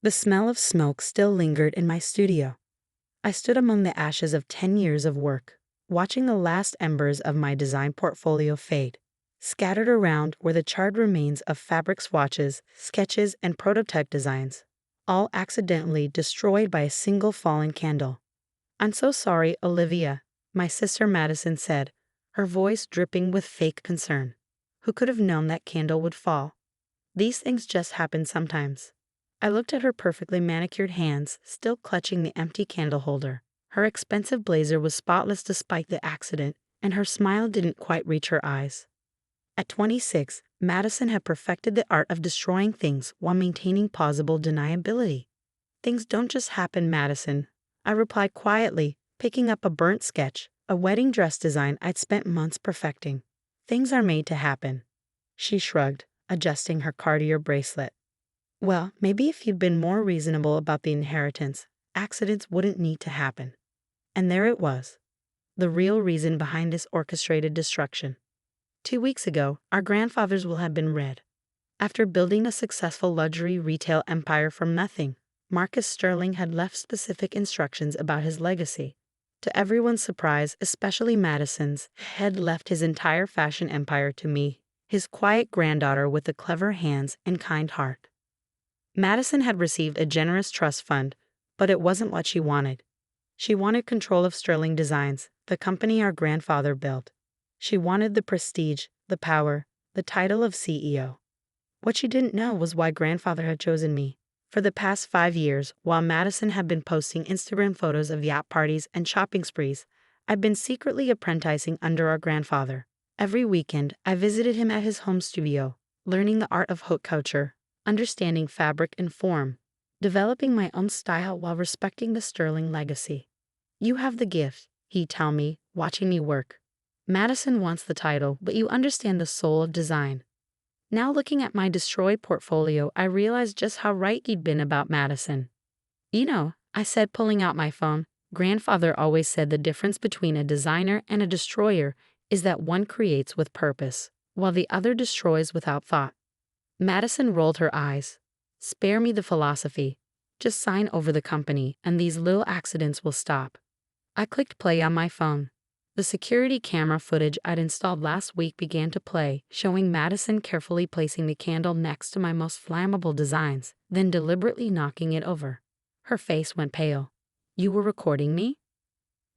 The smell of smoke still lingered in my studio. I stood among the ashes of 10 years of work, watching the last embers of my design portfolio fade. Scattered around were the charred remains of fabric swatches, sketches, and prototype designs, all accidentally destroyed by a single fallen candle. "I'm so sorry, Olivia," my sister Madison said, her voice dripping with fake concern. "Who could have known that candle would fall? These things just happen sometimes." I looked at her perfectly manicured hands, still clutching the empty candle holder. Her expensive blazer was spotless despite the accident, and her smile didn't quite reach her eyes. At 26, Madison had perfected the art of destroying things while maintaining plausible deniability. "Things don't just happen, Madison," I replied quietly, picking up a burnt sketch, a wedding dress design I'd spent months perfecting. "Things are made to happen." She shrugged, adjusting her Cartier bracelet. "Well, maybe if you'd been more reasonable about the inheritance, accidents wouldn't need to happen." And there it was, the real reason behind this orchestrated destruction. 2 weeks ago, our grandfather's will had been read. After building a successful luxury retail empire from nothing, Marcus Sterling had left specific instructions about his legacy. To everyone's surprise, especially Madison's, had left his entire fashion empire to me, his quiet granddaughter with the clever hands and kind heart. Madison had received a generous trust fund, but it wasn't what she wanted. She wanted control of Sterling Designs, the company our grandfather built. She wanted the prestige, the power, the title of CEO. What she didn't know was why grandfather had chosen me. For the past 5 years, while Madison had been posting Instagram photos of yacht parties and shopping sprees, I'd been secretly apprenticing under our grandfather. Every weekend, I visited him at his home studio, learning the art of haute couture, understanding fabric and form, developing my own style while respecting the Sterling legacy. "You have the gift," he'd tell me, watching me work. "Madison wants the title, but you understand the soul of design." Now looking at my destroyed portfolio, I realized just how right he'd been about Madison. "You know," I said, pulling out my phone, "grandfather always said the difference between a designer and a destroyer is that one creates with purpose, while the other destroys without thought." Madison rolled her eyes. "Spare me the philosophy. Just sign over the company, and these little accidents will stop." I clicked play on my phone. The security camera footage I'd installed last week began to play, showing Madison carefully placing the candle next to my most flammable designs, then deliberately knocking it over. Her face went pale. "You were recording me?"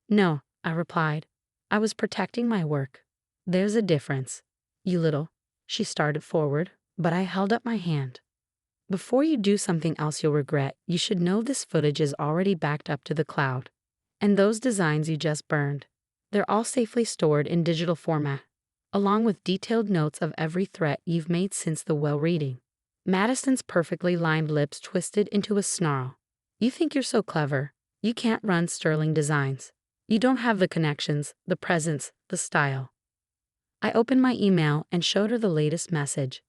"No," I replied. "I was protecting my work." "There's a difference." "You little." She started forward, but I held up my hand. "Before you do something else you'll regret, you should know this footage is already backed up to the cloud. And those designs you just burned, they're all safely stored in digital format, along with detailed notes of every threat you've made since the well reading." Madison's perfectly lined lips twisted into a snarl. "You think you're so clever. You can't run Sterling Designs. You don't have the connections, the presence, the style." I opened my email and showed her the latest message.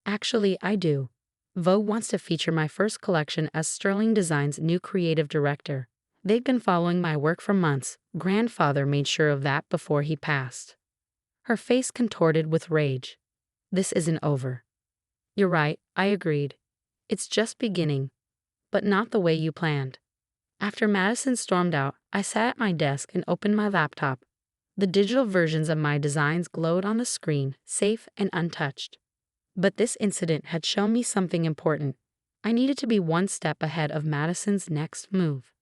"Actually, I do. Vogue wants to feature my first collection as Sterling Designs' new creative director. They've been following my work for months. Grandfather made sure of that before he passed." Her face contorted with rage. "This isn't over." "You're right," I agreed. "It's just beginning. But not the way you planned." After Madison stormed out, I sat at my desk and opened my laptop. The digital versions of my designs glowed on the screen, safe and untouched. But this incident had shown me something important. I needed to be one step ahead of Madison's next move.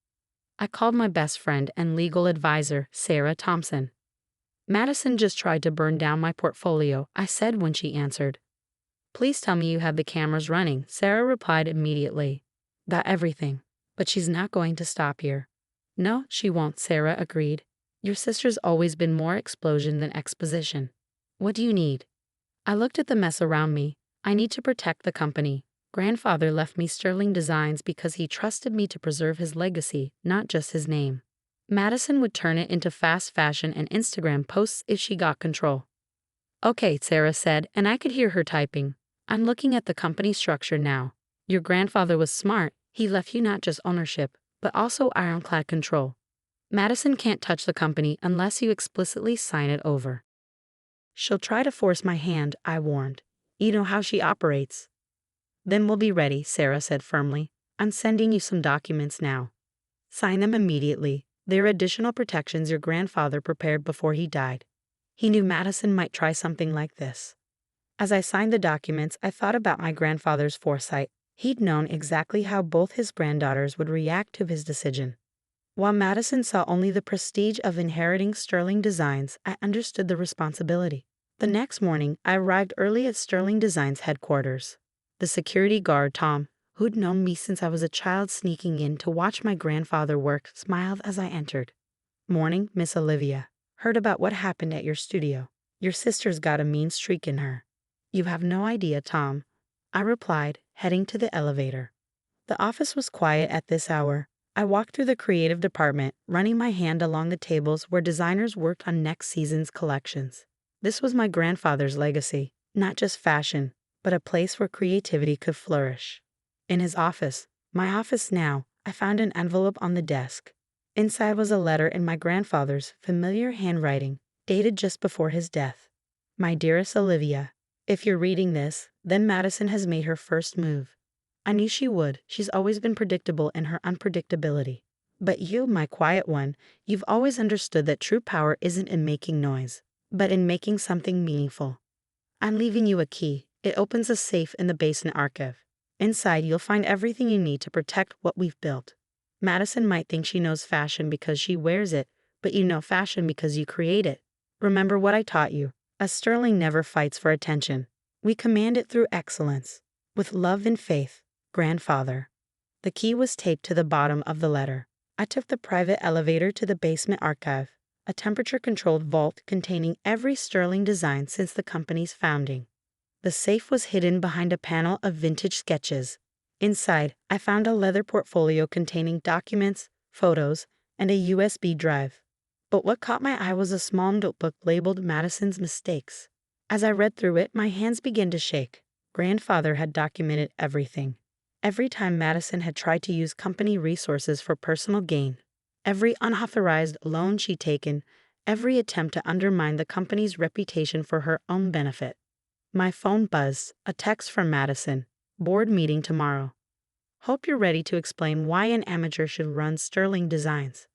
I called my best friend and legal advisor, Sarah Thompson. "Madison just tried to burn down my portfolio," I said when she answered. "Please tell me you have the cameras running," Sarah replied immediately. "Got everything, but she's not going to stop here." "No, she won't," Sarah agreed. "Your sister's always been more explosion than exposition. What do you need?" I looked at the mess around me. "I need to protect the company. Grandfather left me Sterling Designs because he trusted me to preserve his legacy, not just his name. Madison would turn it into fast fashion and Instagram posts if she got control." "Okay," Sarah said, and I could hear her typing. "I'm looking at the company structure now. Your grandfather was smart. He left you not just ownership, but also ironclad control. Madison can't touch the company unless you explicitly sign it over." "She'll try to force my hand," I warned. "You know how she operates." "Then we'll be ready," Sarah said firmly. I'm sending you some documents now. Sign them immediately. They're additional protections your grandfather prepared before he died. He knew Madison might try something like this. As I signed the documents, I thought about my grandfather's foresight. He'd known exactly how both his granddaughters would react to his decision. While Madison saw only the prestige of inheriting Sterling Designs, I understood the responsibility. The next morning, I arrived early at Sterling Designs headquarters. The security guard, Tom, who'd known me since I was a child sneaking in to watch my grandfather work, smiled as I entered. "Morning, Miss Olivia. Heard about what happened at your studio. Your sister's got a mean streak in her." "You have no idea, Tom," I replied, heading to the elevator. The office was quiet at this hour. I walked through the creative department, running my hand along the tables where designers worked on next season's collections. This was my grandfather's legacy, not just fashion, but a place where creativity could flourish. In his office, my office now, I found an envelope on the desk. Inside was a letter in my grandfather's familiar handwriting, dated just before his death. "My dearest Olivia, if you're reading this, then Madison has made her first move. I knew she would. She's always been predictable in her unpredictability. But you, my quiet one, you've always understood that true power isn't in making noise, but in making something meaningful. I'm leaving you a key. It opens a safe in the basement archive. Inside, you'll find everything you need to protect what we've built. Madison might think she knows fashion because she wears it, but you know fashion because you create it. Remember what I taught you. A Sterling never fights for attention. We command it through excellence. With love and faith, Grandfather." The key was taped to the bottom of the letter. I took the private elevator to the basement archive, a temperature-controlled vault containing every Sterling design since the company's founding. The safe was hidden behind a panel of vintage sketches. Inside, I found a leather portfolio containing documents, photos, and a USB drive. But what caught my eye was a small notebook labeled Madison's Mistakes. As I read through it, my hands began to shake. Grandfather had documented everything. Every time Madison had tried to use company resources for personal gain, every unauthorized loan she'd taken, every attempt to undermine the company's reputation for her own benefit. My phone buzzed, a text from Madison. "Board meeting tomorrow. Hope you're ready to explain why an amateur should run Sterling Designs."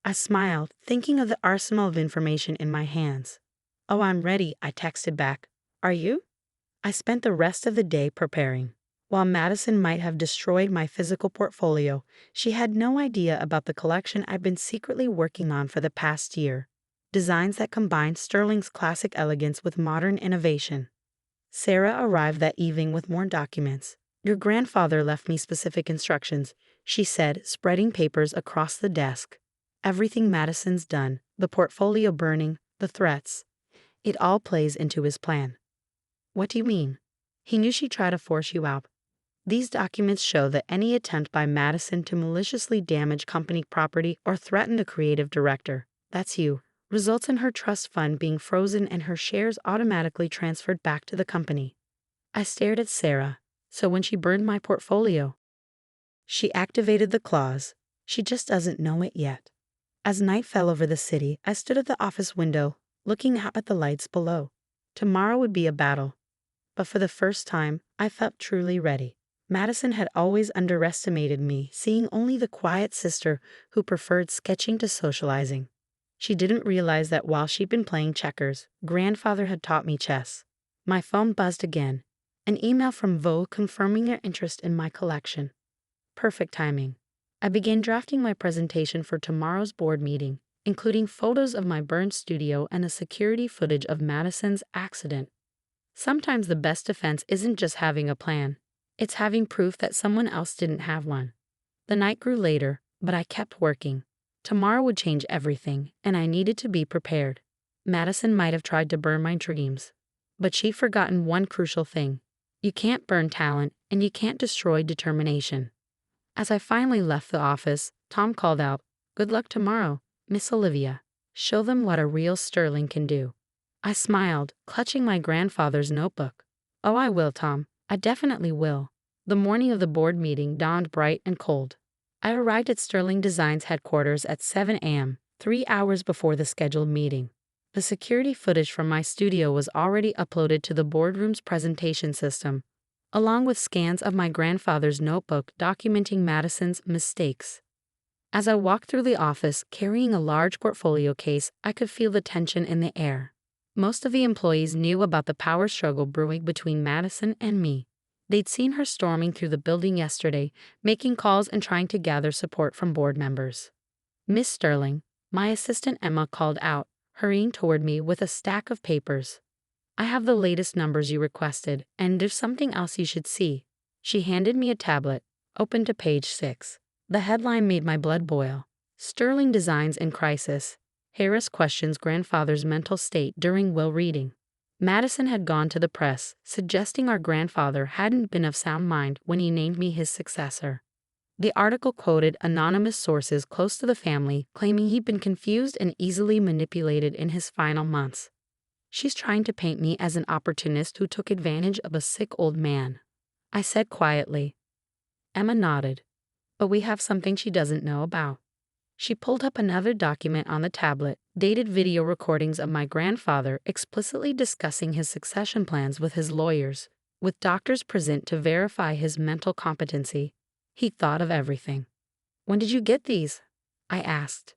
I smiled, thinking of the arsenal of information in my hands. "Oh, I'm ready," I texted back. "Are you?" I spent the rest of the day preparing. While Madison might have destroyed my physical portfolio, she had no idea about the collection I've been secretly working on for the past year. Designs that combined Sterling's classic elegance with modern innovation. Sarah arrived that evening with more documents. "Your grandfather left me specific instructions," she said, spreading papers across the desk. "Everything Madison's done, the portfolio burning, the threats, it all plays into his plan." "What do you mean?" "He knew she'd try to force you out. These documents show that any attempt by Madison to maliciously damage company property or threaten the creative director, that's you, results in her trust fund being frozen and her shares automatically transferred back to the company." I stared at Sarah. "So when she burned my portfolio?" "She activated the clause. She just doesn't know it yet." As night fell over the city, I stood at the office window, looking out at the lights below. Tomorrow would be a battle. But for the first time, I felt truly ready. Madison had always underestimated me, seeing only the quiet sister who preferred sketching to socializing. She didn't realize that while she'd been playing checkers, Grandfather had taught me chess. My phone buzzed again. An email from Vogue confirming their interest in my collection. Perfect timing. I began drafting my presentation for tomorrow's board meeting, including photos of my burned studio and the security footage of Madison's accident. Sometimes the best defense isn't just having a plan. It's having proof that someone else didn't have one. The night grew later, but I kept working. Tomorrow would change everything, and I needed to be prepared. Madison might have tried to burn my dreams, but she'd forgotten one crucial thing. You can't burn talent, and you can't destroy determination. As I finally left the office, Tom called out, "Good luck tomorrow, Miss Olivia. Show them what a real Sterling can do." I smiled, clutching my grandfather's notebook. "Oh, I will, Tom. I definitely will." The morning of the board meeting dawned bright and cold. I arrived at Sterling Designs headquarters at 7 a.m., 3 hours before the scheduled meeting. The security footage from my studio was already uploaded to the boardroom's presentation system. along with scans of my grandfather's notebook documenting Madison's mistakes. As I walked through the office carrying a large portfolio case, I could feel the tension in the air. Most of the employees knew about the power struggle brewing between Madison and me. They'd seen her storming through the building yesterday, making calls and trying to gather support from board members. "Miss Sterling," my assistant Emma called out, hurrying toward me with a stack of papers. "I have the latest numbers you requested, and there's something else you should see." She handed me a tablet, open to page 6. The headline made my blood boil. "Sterling Designs in Crisis. Harris questions grandfather's mental state during will reading." Madison had gone to the press, suggesting our grandfather hadn't been of sound mind when he named me his successor. The article quoted anonymous sources close to the family, claiming he'd been confused and easily manipulated in his final months. "She's trying to paint me as an opportunist who took advantage of a sick old man," I said quietly. Emma nodded. "But we have something she doesn't know about." She pulled up another document on the tablet, dated video recordings of my grandfather explicitly discussing his succession plans with his lawyers, with doctors present to verify his mental competency. He thought of everything. "When did you get these?" I asked.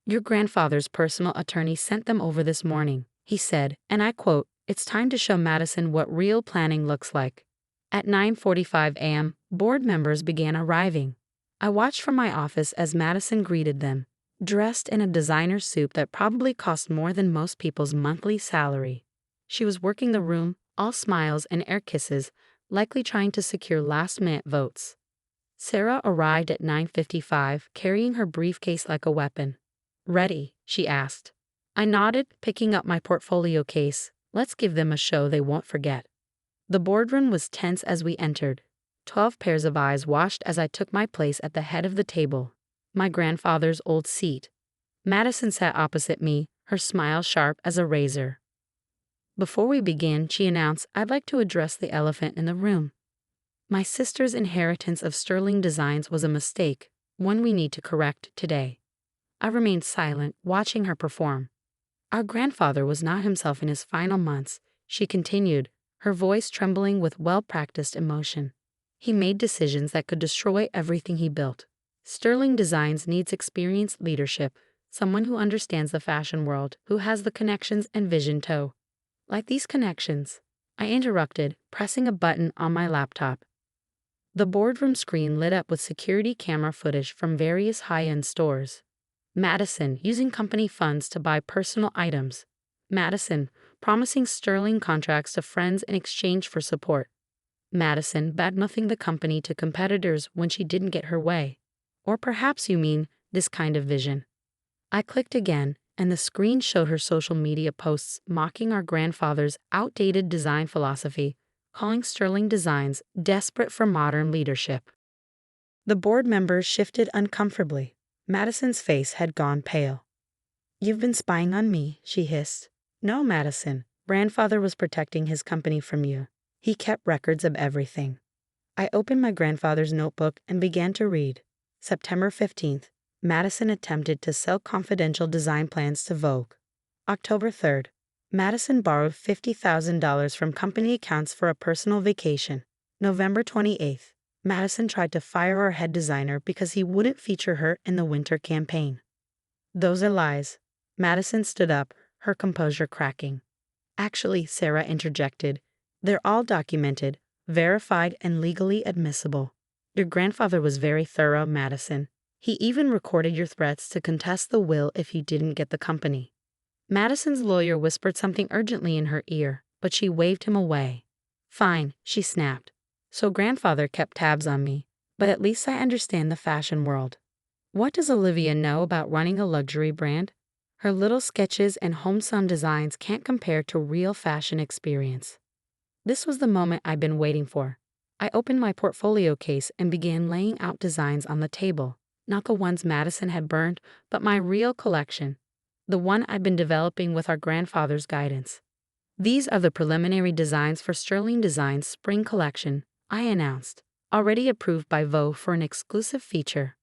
"Your grandfather's personal attorney sent them over this morning," he said, and I quote, "It's time to show Madison what real planning looks like." At 9:45 a.m., board members began arriving. I watched from my office as Madison greeted them, dressed in a designer suit that probably cost more than most people's monthly salary. She was working the room, all smiles and air kisses, likely trying to secure last-minute votes. Sarah arrived at 9:55, carrying her briefcase like a weapon. "Ready?" she asked. I nodded, picking up my portfolio case. Let's give them a show they won't forget. The boardroom was tense as we entered. 12 pairs of eyes watched as I took my place at the head of the table, my grandfather's old seat. Madison sat opposite me, her smile sharp as a razor. Before we began, she announced, "I'd like to address the elephant in the room. My sister's inheritance of Sterling Designs was a mistake, one we need to correct today." I remained silent, watching her perform. "Our grandfather was not himself in his final months," she continued, her voice trembling with well-practiced emotion. "He made decisions that could destroy everything he built. Sterling Designs needs experienced leadership, someone who understands the fashion world, who has the connections and vision too." "Like these connections?" I interrupted, pressing a button on my laptop. The boardroom screen lit up with security camera footage from various high-end stores. Madison using company funds to buy personal items. Madison promising Sterling contracts to friends in exchange for support. Madison badmouthing the company to competitors when she didn't get her way. Or perhaps you mean this kind of vision. I clicked again, and the screen showed her social media posts mocking our grandfather's outdated design philosophy, calling Sterling Designs desperate for modern leadership. The board members shifted uncomfortably. Madison's face had gone pale. "You've been spying on me," she hissed. "No, Madison. Grandfather was protecting his company from you. He kept records of everything." I opened my grandfather's notebook and began to read. September 15th, Madison attempted to sell confidential design plans to Vogue. October 3rd, Madison borrowed $50,000 from company accounts for a personal vacation. November 28th, Madison tried to fire our head designer because he wouldn't feature her in the winter campaign. "Those are lies." Madison stood up, her composure cracking. "Actually," Sarah interjected, "they're all documented, verified, and legally admissible. Your grandfather was very thorough, Madison. He even recorded your threats to contest the will if you didn't get the company." Madison's lawyer whispered something urgently in her ear, but she waved him away. "Fine," she snapped. "So grandfather kept tabs on me, but at least I understand the fashion world. What does Olivia know about running a luxury brand? Her little sketches and home-sewn designs can't compare to real fashion experience." This was the moment I'd been waiting for. I opened my portfolio case and began laying out designs on the table, not the ones Madison had burned, but my real collection, the one I'd been developing with our grandfather's guidance. "These are the preliminary designs for Sterling Designs' spring collection," I announced, already approved by Vogue for an exclusive feature.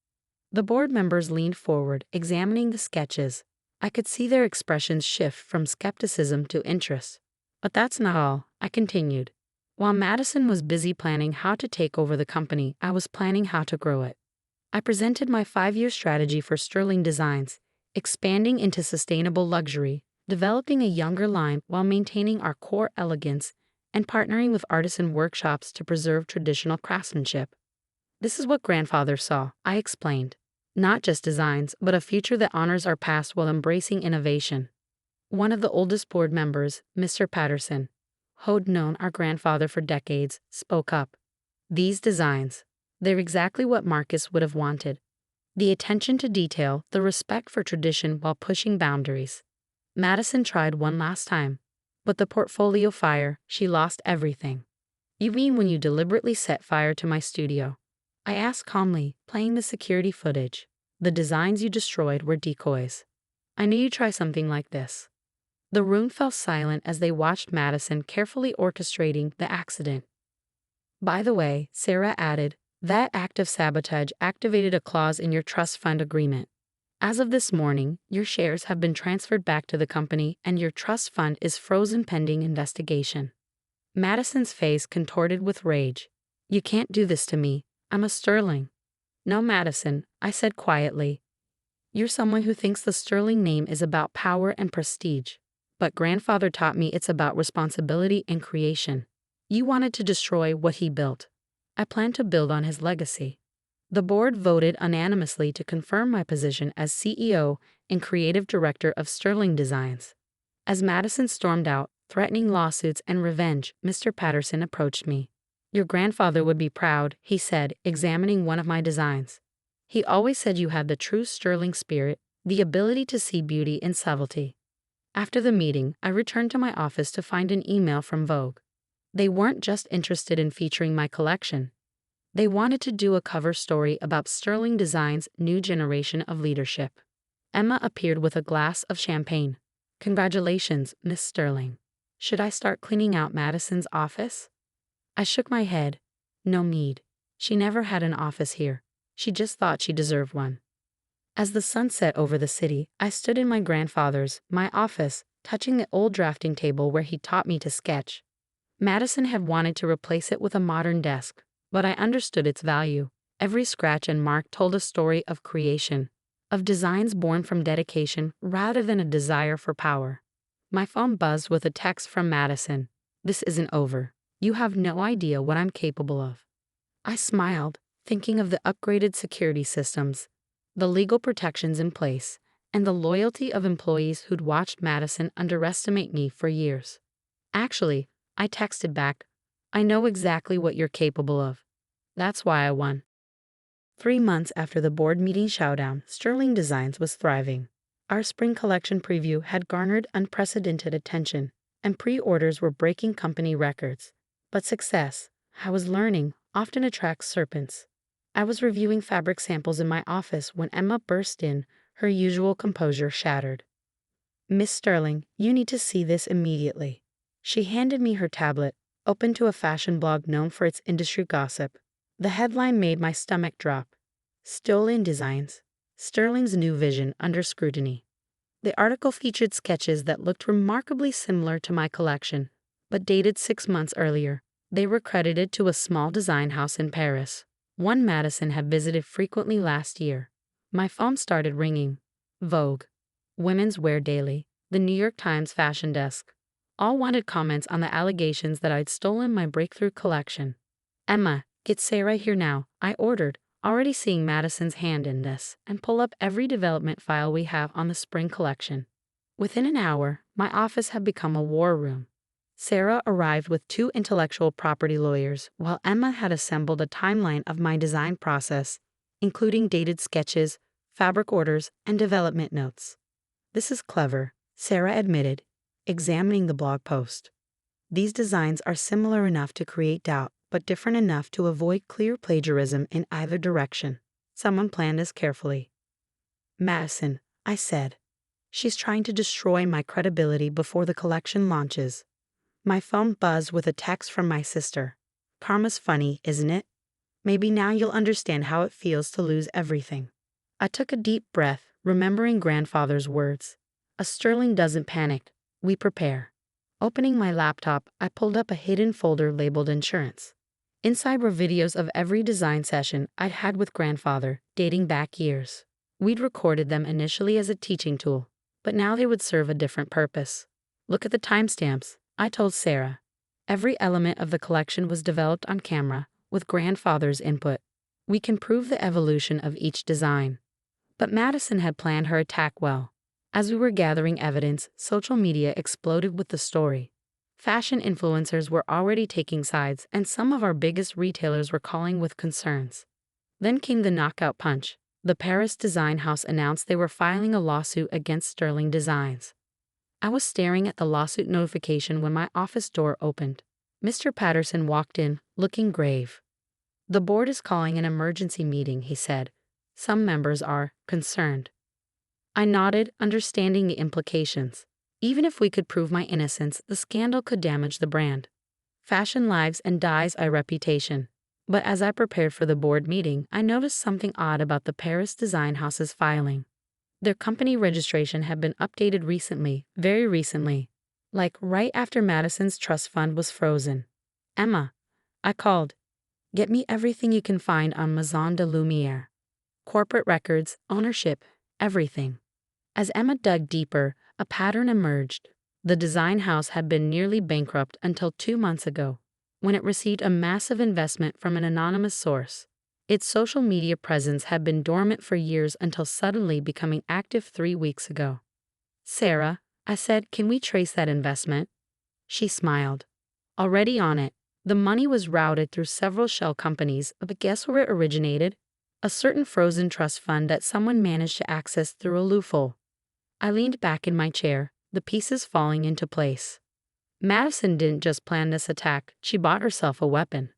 The board members leaned forward, examining the sketches. I could see their expressions shift from skepticism to interest. "But that's not all," I continued. While Madison was busy planning how to take over the company, I was planning how to grow it. I presented my 5-year strategy for Sterling Designs, expanding into sustainable luxury, developing a younger line while maintaining our core elegance, and partnering with artisan workshops to preserve traditional craftsmanship. This is what grandfather saw, I explained. Not just designs, but a future that honors our past while embracing innovation. One of the oldest board members, Mr. Patterson, who'd known our grandfather for decades, spoke up. These designs, they're exactly what Marcus would have wanted. The attention to detail, the respect for tradition while pushing boundaries. Madison tried one last time, but the portfolio fire, she lost everything. You mean when you deliberately set fire to my studio? I asked calmly, playing the security footage. The designs you destroyed were decoys. I knew you'd try something like this. The room fell silent as they watched Madison carefully orchestrating the accident. By the way, Sarah added, that act of sabotage activated a clause in your trust fund agreement. As of this morning, your shares have been transferred back to the company and your trust fund is frozen pending investigation. Madison's face contorted with rage. You can't do this to me. I'm a Sterling. No, Madison, I said quietly. You're someone who thinks the Sterling name is about power and prestige. But grandfather taught me it's about responsibility and creation. You wanted to destroy what he built. I plan to build on his legacy. The board voted unanimously to confirm my position as CEO and creative director of Sterling Designs. As Madison stormed out, threatening lawsuits and revenge, Mr. Patterson approached me. Your grandfather would be proud, he said, examining one of my designs. He always said you had the true Sterling spirit, the ability to see beauty in subtlety. After the meeting, I returned to my office to find an email from Vogue. They weren't just interested in featuring my collection. They wanted to do a cover story about Sterling Designs' new generation of leadership. Emma appeared with a glass of champagne. Congratulations, Miss Sterling. Should I start cleaning out Madison's office? I shook my head. No need. She never had an office here. She just thought she deserved one. As the sun set over the city, I stood in my grandfather's, my office, touching the old drafting table where he taught me to sketch. Madison had wanted to replace it with a modern desk, but I understood its value. Every scratch and mark told a story of creation, of designs born from dedication rather than a desire for power. My phone buzzed with a text from Madison. This isn't over. You have no idea what I'm capable of. I smiled, thinking of the upgraded security systems, the legal protections in place, and the loyalty of employees who'd watched Madison underestimate me for years. Actually, I texted back, I know exactly what you're capable of. That's why I won. 3 months after the board meeting showdown, Sterling Designs was thriving. Our spring collection preview had garnered unprecedented attention, and pre-orders were breaking company records. But success, I was learning, often attracts serpents. I was reviewing fabric samples in my office when Emma burst in, her usual composure shattered. Miss Sterling, you need to see this immediately. She handed me her tablet, open to a fashion blog known for its industry gossip. The headline made my stomach drop. Sterling Designs, Sterling's new vision under scrutiny. The article featured sketches that looked remarkably similar to my collection, but dated 6 months earlier. They were credited to a small design house in Paris, one Madison had visited frequently last year. My phone started ringing. Vogue, Women's Wear Daily, the New York Times fashion desk. All wanted comments on the allegations that I'd stolen my breakthrough collection. Emma, get Sarah here now, I ordered, already seeing Madison's hand in this, and pull up every development file we have on the spring collection. Within an hour, my office had become a war room. Sarah arrived with 2 intellectual property lawyers, while Emma had assembled a timeline of my design process, including dated sketches, fabric orders, and development notes. This is clever, Sarah admitted, examining the blog post. These designs are similar enough to create doubt, but different enough to avoid clear plagiarism in either direction. Someone planned this carefully. Madison, I said. She's trying to destroy my credibility before the collection launches. My phone buzzed with a text from my sister. Karma's funny, isn't it? Maybe now you'll understand how it feels to lose everything. I took a deep breath, remembering grandfather's words. A Sterling doesn't panic. We prepare. Opening my laptop, I pulled up a hidden folder labeled Insurance. Inside were videos of every design session I'd had with grandfather, dating back years. We'd recorded them initially as a teaching tool, but now they would serve a different purpose. Look at the timestamps, I told Sarah. Every element of the collection was developed on camera, with grandfather's input. We can prove the evolution of each design. But Madison had planned her attack well. As we were gathering evidence, social media exploded with the story. Fashion influencers were already taking sides, and some of our biggest retailers were calling with concerns. Then came the knockout punch. The Paris design house announced they were filing a lawsuit against Sterling Designs. I was staring at the lawsuit notification when my office door opened. Mr. Patterson walked in, looking grave. "The board is calling an emergency meeting," he said. "Some members are concerned." I nodded, understanding the implications. Even if we could prove my innocence, the scandal could damage the brand. Fashion lives and dies our reputation. But as I prepared for the board meeting, I noticed something odd about the Paris design house's filing. Their company registration had been updated recently, very recently, like right after Madison's trust fund was frozen. "Emma," I called, "get me everything you can find on Maison de Lumière. Corporate records, ownership, everything." As Emma dug deeper, a pattern emerged. The design house had been nearly bankrupt until 2 months ago, when it received a massive investment from an anonymous source. Its social media presence had been dormant for years until suddenly becoming active 3 weeks ago. "Sarah," I said, "can we trace that investment?" She smiled. "Already on it. The money was routed through several shell companies, but guess where it originated? A certain frozen trust fund that someone managed to access through a loophole." I leaned back in my chair, the pieces falling into place. Madison didn't just plan this attack, she bought herself a weapon.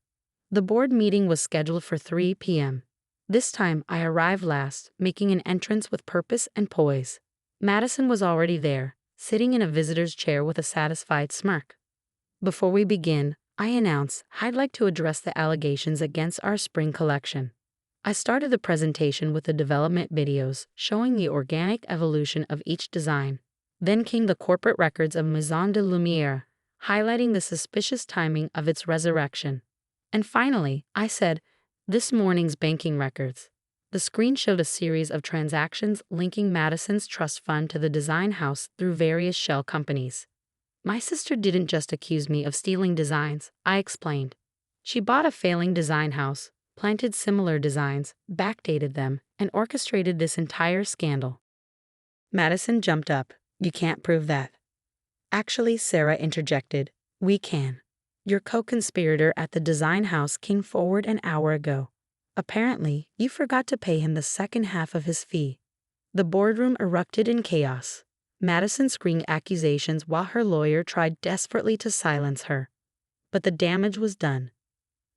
The board meeting was scheduled for 3 p.m. This time I arrived last, making an entrance with purpose and poise. Madison was already there, sitting in a visitor's chair with a satisfied smirk. "Before we begin," I announced, "I'd like to address the allegations against our spring collection." I started the presentation with the development videos showing the organic evolution of each design. Then came the corporate records of Maison de Lumière, highlighting the suspicious timing of its resurrection. And finally, I said, "This morning's banking records." The screen showed a series of transactions linking Madison's trust fund to the design house through various shell companies. "My sister didn't just accuse me of stealing designs," I explained. "She bought a failing design house, planted similar designs, backdated them, and orchestrated this entire scandal." Madison jumped up. "You can't prove that." "Actually," Sarah interjected, "we can. Your co-conspirator at the design house came forward an hour ago. Apparently, you forgot to pay him the second half of his fee." The boardroom erupted in chaos. Madison screamed accusations while her lawyer tried desperately to silence her. But the damage was done.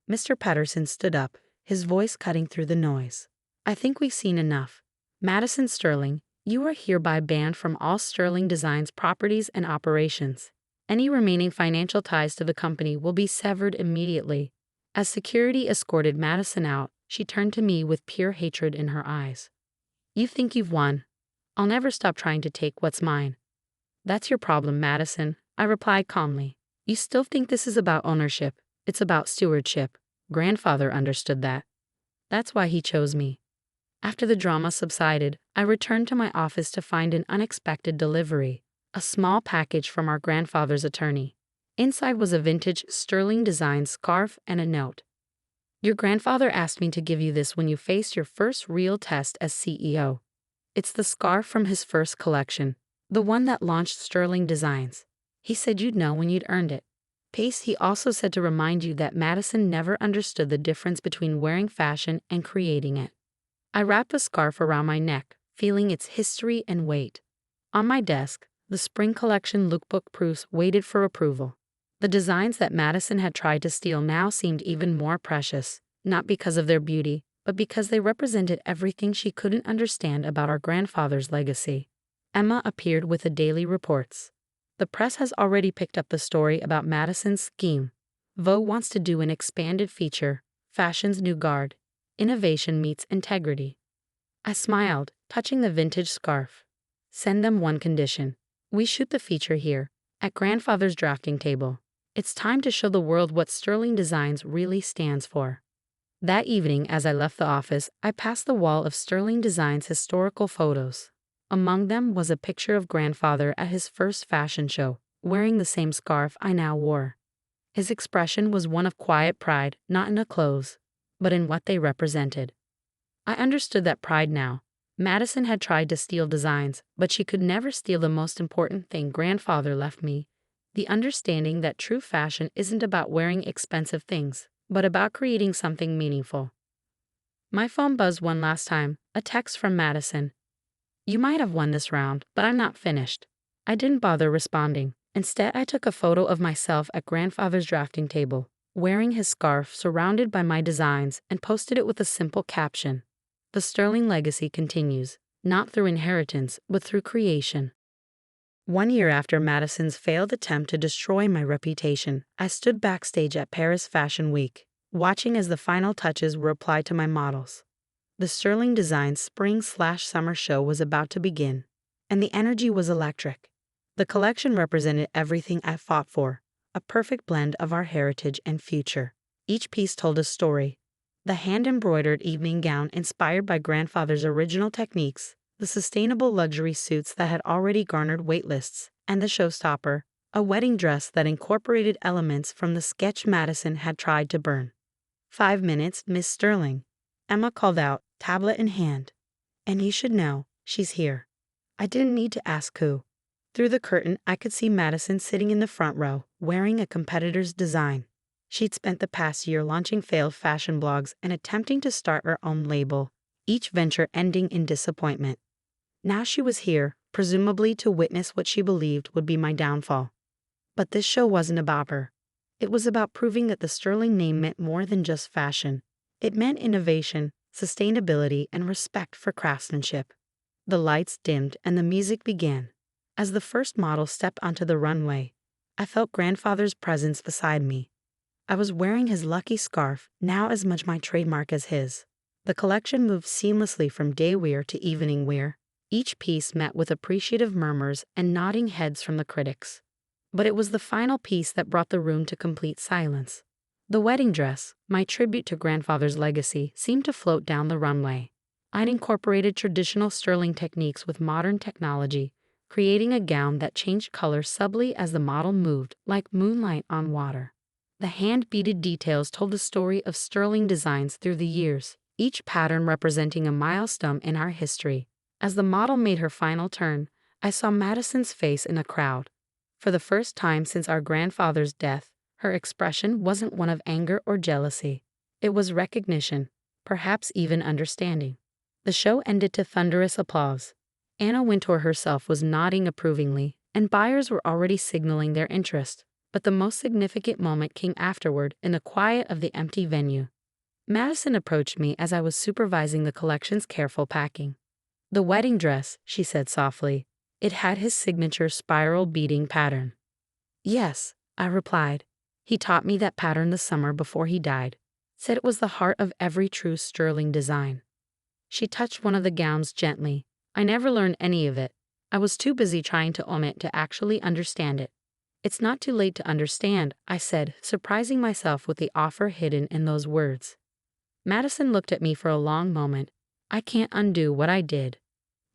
Mr. Patterson stood up, his voice cutting through the noise. "I think we've seen enough. Madison Sterling, you are hereby banned from all Sterling Designs properties and operations. Any remaining financial ties to the company will be severed immediately." As security escorted Madison out, she turned to me with pure hatred in her eyes. "You think you've won? I'll never stop trying to take what's mine." "That's your problem, Madison," I replied calmly. "You still think this is about ownership. It's about stewardship. Grandfather understood that. That's why he chose me." After the drama subsided, I returned to my office to find an unexpected delivery, a small package from our grandfather's attorney. Inside was a vintage Sterling Designs scarf and a note. "Your grandfather asked me to give you this when you faced your first real test as CEO. It's the scarf from his first collection, the one that launched Sterling Designs. He said you'd know when you'd earned it. Pace, he also said to remind you that Madison never understood the difference between wearing fashion and creating it." I wrapped the scarf around my neck, feeling its history and weight. On my desk, the spring collection lookbook proofs waited for approval. The designs that Madison had tried to steal now seemed even more precious, not because of their beauty, but because they represented everything she couldn't understand about our grandfather's legacy. Emma appeared with the daily reports. "The press has already picked up the story about Madison's scheme. Vogue wants to do an expanded feature, Fashion's New Guard. Innovation meets integrity." I smiled, touching the vintage scarf. "Send them one condition. We shoot the feature here, At grandfather's drafting table. It's time to show the world what Sterling Designs really stands for. That evening, as I left the office, I passed the wall of Sterling Designs' historical photos. Among them was a picture of grandfather at his first fashion show, wearing the same scarf I now wore. His expression was one of quiet pride, not in the clothes, but in what they represented. I understood that pride now. Madison had tried to steal designs, but she could never steal the most important thing grandfather left me, the understanding that true fashion isn't about wearing expensive things, but about creating something meaningful. My phone buzzed one last time, a text from Madison. "You might have won this round, but I'm not finished." I didn't bother responding. Instead, I took a photo of myself at grandfather's drafting table, wearing his scarf surrounded by my designs, and posted it with a simple caption. The Sterling legacy continues, not through inheritance, but through creation. 1 year after Madison's failed attempt to destroy my reputation, I stood backstage at Paris Fashion Week, watching as the final touches were applied to my models. The Sterling Designs spring/summer show was about to begin, and the energy was electric. The collection represented everything I fought for, a perfect blend of our heritage and future. Each piece told a story. The hand-embroidered evening gown inspired by grandfather's original techniques, the sustainable luxury suits that had already garnered waitlists, and the showstopper, a wedding dress that incorporated elements from the sketch Madison had tried to burn. 5 minutes, Miss Sterling. Emma called out, tablet in hand. "And you should know, she's here." I didn't need to ask who. Through the curtain, I could see Madison sitting in the front row, wearing a competitor's design. She'd spent the past year launching failed fashion blogs and attempting to start her own label, each venture ending in disappointment. Now she was here, presumably to witness what she believed would be my downfall. But this show wasn't about her. It was about proving that the Sterling name meant more than just fashion. It meant innovation, sustainability, and respect for craftsmanship. The lights dimmed and the music began. As the first model stepped onto the runway, I felt grandfather's presence beside me. I was wearing his lucky scarf, now as much my trademark as his. The collection moved seamlessly from day wear to evening wear. Each piece met with appreciative murmurs and nodding heads from the critics. But it was the final piece that brought the room to complete silence. The wedding dress, my tribute to grandfather's legacy, seemed to float down the runway. I'd incorporated traditional Sterling techniques with modern technology, creating a gown that changed color subtly as the model moved, like moonlight on water. The hand-beaded details told the story of Sterling Designs through the years, each pattern representing a milestone in our history. As the model made her final turn, I saw Madison's face in the crowd. For the first time since our grandfather's death, her expression wasn't one of anger or jealousy. It was recognition, perhaps even understanding. The show ended to thunderous applause. Anna Wintour herself was nodding approvingly, and buyers were already signaling their interest. But the most significant moment came afterward in the quiet of the empty venue. Madison approached me as I was supervising the collection's careful packing. "The wedding dress," she said softly. It had his signature spiral beading pattern. "Yes," I replied. "He taught me that pattern the summer before he died. Said it was the heart of every true Sterling design." She touched one of the gowns gently. I never learned any of it. I was too busy trying to own it to actually understand it. "It's not too late to understand," I said, surprising myself with the offer hidden in those words. Madison looked at me for a long moment. "I can't undo what I did."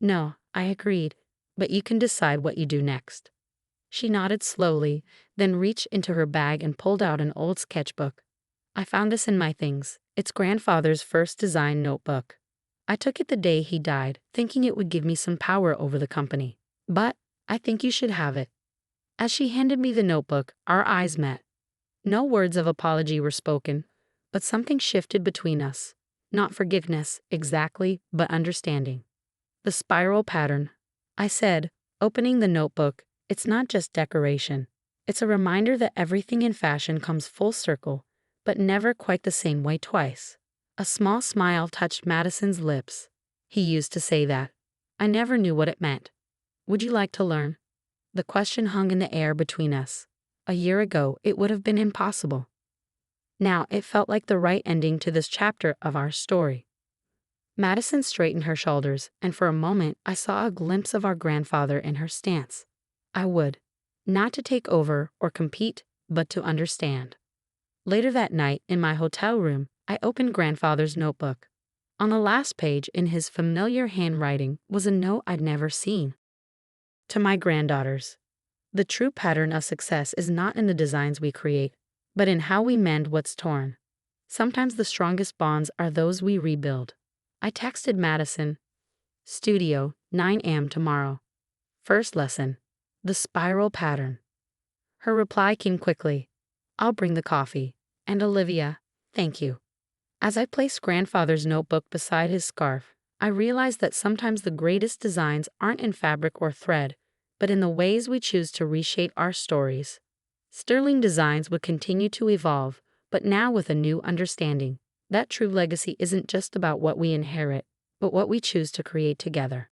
"No," I agreed, "but you can decide what you do next." She nodded slowly, then reached into her bag and pulled out an old sketchbook. "I found this in my things. It's grandfather's first design notebook. I took it the day he died, thinking it would give me some power over the company. But I think you should have it." As she handed me the notebook, our eyes met. No words of apology were spoken, but something shifted between us. Not forgiveness, exactly, but understanding. "The spiral pattern," I said, opening the notebook. "It's not just decoration. It's a reminder that everything in fashion comes full circle, but never quite the same way twice." A small smile touched Madison's lips. "He used to say that. I never knew what it meant. Would you like to learn?" The question hung in the air between us. A year ago, it would have been impossible. Now it felt like the right ending to this chapter of our story. Madison straightened her shoulders, and for a moment I saw a glimpse of our grandfather in her stance. "I would. not to take over or compete, but to understand. Later that night, in my hotel room, I opened grandfather's notebook. On the last page, in his familiar handwriting, was a note I'd never seen. To my granddaughters, the true pattern of success is not in the designs we create, but in how we mend what's torn. Sometimes the strongest bonds are those we rebuild. I texted Madison, studio, 9 a.m. tomorrow. First lesson, the spiral pattern. Her reply came quickly, I'll bring the coffee. And Olivia, thank you. As I placed grandfather's notebook beside his scarf, I realized that sometimes the greatest designs aren't in fabric or thread, but in the ways we choose to reshape our stories. Sterling Designs would continue to evolve, but now with a new understanding that true legacy isn't just about what we inherit, but what we choose to create together.